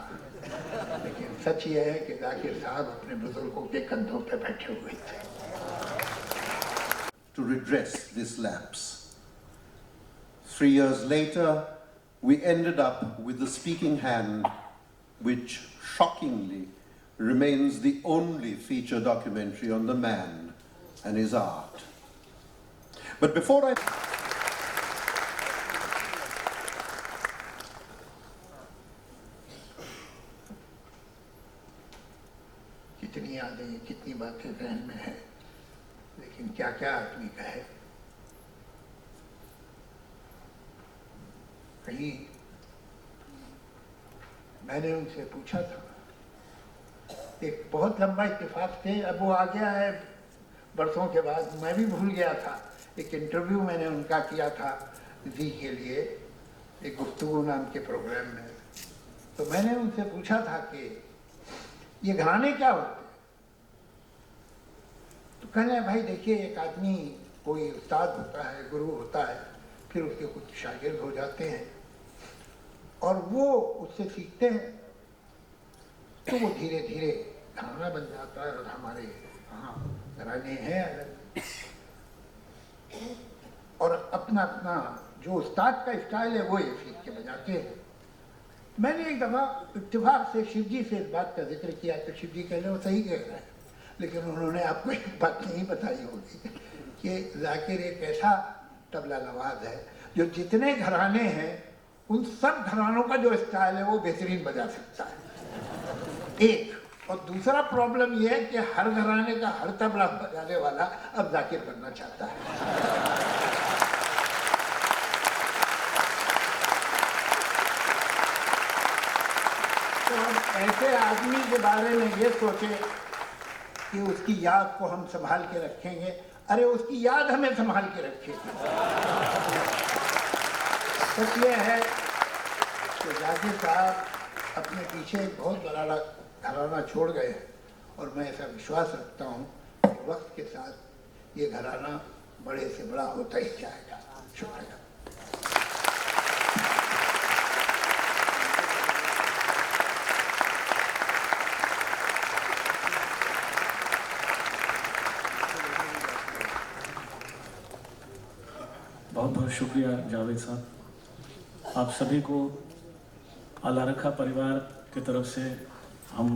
लेकिन सच ये है कि जाकिर साहब अपने बुजुर्गों के कंधों पे बैठे हुए थे। To redress this lapse. 3 years later, we ended up with The Speaking Hand, which shockingly remains the only feature documentary on the man and his art. But before I... कितनी यादें, कितनी बातें जहन में है, लेकिन क्या क्या आदमी कहे। कहीं मैंने उनसे पूछा था, एक बहुत लंबा इत्तेफाक थे, अब वो आ गया है बरसों के बाद, मैं भी भूल गया था। एक इंटरव्यू मैंने उनका किया था जी के लिए, एक गुफ्तगू नाम के प्रोग्राम में। तो मैंने उनसे पूछा था कि ये घराने क्या होते हैं? तो कहने भाई देखिए, एक आदमी कोई उस्ताद होता है, गुरु होता है, फिर उसके कुछ शागिर्द हो जाते हैं और वो उससे सीखते हैं, तो वो धीरे धीरे घराना बन जाता है। और हमारे यहाँ घराने हैं अलग, और अपना अपना जो उस्ताद का स्टाइल है वो ये सीख के बजाते हैं। मैंने एक दफ़ा इत्तेफाक से शिव जी से इस बात का जिक्र किया, तो शिव जी कह रहे वो सही कह रहे हैं, लेकिन उन्होंने आपको एक बात नहीं बताई होगी कि जाकिर एक ऐसा तबला नवाज है जो जितने घराने हैं उन सब घरानों का जो स्टाइल है वो बेहतरीन बजा सकता है। एक और दूसरा प्रॉब्लम ये है कि हर घराने का हर तबला बजाने वाला अब जाकिर बनना चाहता है। तो हम ऐसे आदमी के बारे में ये सोचे कि उसकी याद को हम संभाल के रखेंगे, अरे उसकी याद हमें संभाल के रखेगी। सच ये है कि जाकिर साहब अपने पीछे एक बहुत बड़ा घराना छोड़ गए, और मैं ऐसा विश्वास रखता हूँ कि वक्त के साथ ये घराना बड़े से बड़ा होता ही जाएगा। शुक्रिया। बहुत बहुत शुक्रिया जावेद साहब। आप सभी को अल्लाह रखा परिवार की तरफ से हम